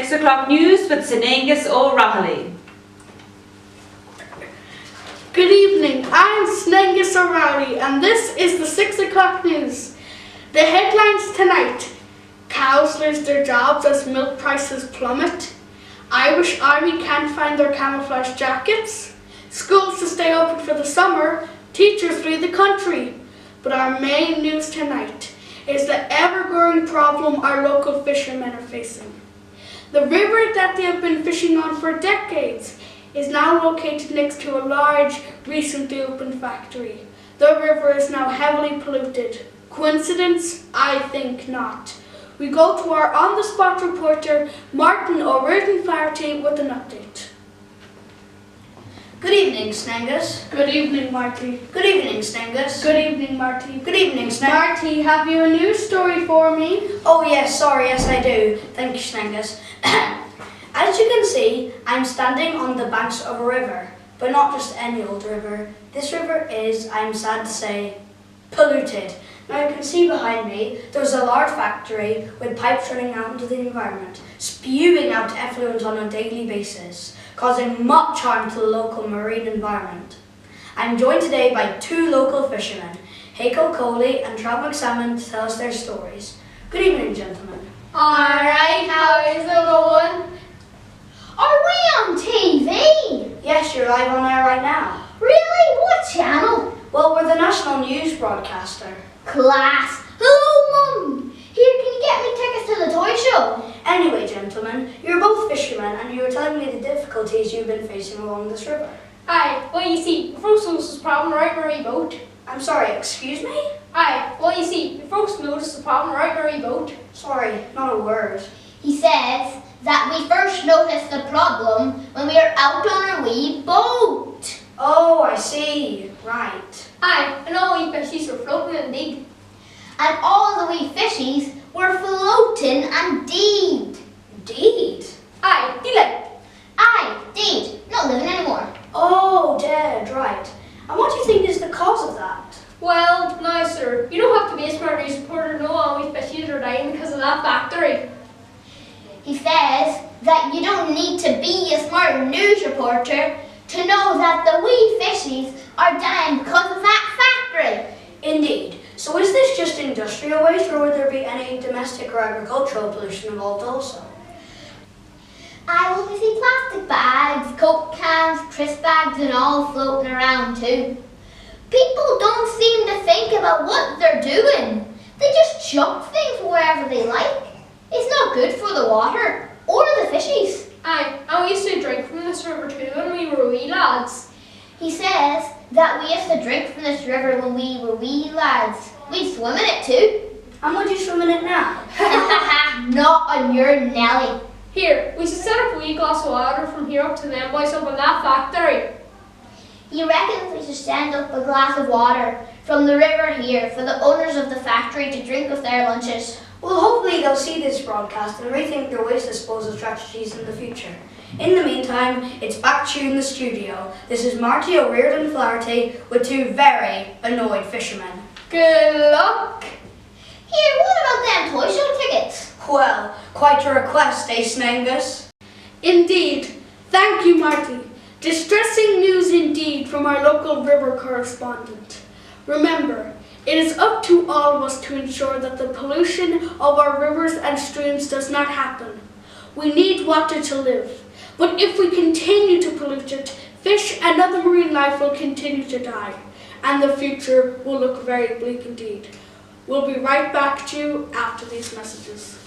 6 o'clock news with Sinangus O'Reilly. Good evening, I'm Sinangus O'Reilly and this is the 6 o'clock news. The headlines tonight: cows lose their jobs as milk prices plummet, Irish Army can't find their camouflage jackets, schools to stay open for the summer, teachers flee the country. But our main news tonight is the ever-growing problem our local fishermen are facing. The river that they have been fishing on for decades is now located next to a large, recently opened factory. The river is now heavily polluted. Coincidence? I think not. We go to our on-the-spot reporter, Martin O'Riordan-Flaherty, with an update. Good evening, Snangus. Good evening, Marty. Good evening, Snangus. Good evening, Marty. Good evening, Snangus. Marty, have you a news story for me? Oh yes, sorry, yes I do. Thank you, Snangus. As you can see, I'm standing on the banks of a river, but not just any old river. This river is, I'm sad to say, polluted. Now you can see behind me, there's a large factory with pipes running out into the environment, spewing out effluent on a daily basis, causing much harm to the local marine environment. I'm joined today by two local fishermen, Heiko Coley and Trout McSalmon, to tell us their stories. Good evening, gentlemen. Alright, how is it going? Are we on TV? Yes, you're live on air right now. Really? What channel? Well, we're the national news broadcaster. Class. Hello, Mum. Here, can you get me tickets to the toy show? Anyway, gentlemen, you're both fishermen and you were telling me the difficulties you've been facing along this river. Aye, well you see, the first noticed the problem right where we boat. I'm sorry, excuse me? Aye, well you see, the first noticed the problem right where we boat. Sorry, not a word. He says that we first noticed the problem when we were out on our wee boat. Oh, I see. Right. Aye, and all wee fishies were floating indeed. And all the wee fishies were floating and deed. Indeed. Aye, dead. Aye, deed. Not living anymore. Oh, dead, right. And what do you think is the cause of that? Well, now sir, you don't have to be a smart news reporter to know all wee fishies are dying because of that factory. He says that you don't need to be a smart news reporter to know that the wee fishies are dying because of that factory. Indeed. So is this just industrial waste, or would there be any domestic or agricultural pollution involved also? I will see plastic bags, Coke cans, crisp bags and all floating around too. People don't seem to think about what they're doing. They just chuck things wherever they like. It's not good for the water or the fishies. Aye, and we used to drink from this river too when we were wee lads. He says that we used to drink from this river when we were wee lads. We'd swim in it too. And would you swim in it now? Not on your Nelly. Here, we should set up a wee glass of water from here up to them boys up in that factory. He reckons we should send up a glass of water from the river here for the owners of the factory to drink with their lunches. Well, hopefully they'll see this broadcast and rethink their waste disposal strategies in the future. In the meantime, it's back to you in the studio. This is Marty O'Riordan-Flaherty with two very annoyed fishermen. Good luck. Here, what about them toy show tickets? Well, quite a request, eh, Snangus? Indeed. Thank you, Marty. Distressing news indeed from our local river correspondent. Remember, it is up to all of us to ensure that the pollution of our rivers and streams does not happen. We need water to live, but if we continue to pollute it, fish and other marine life will continue to die, and the future will look very bleak indeed. We'll be right back to you after these messages.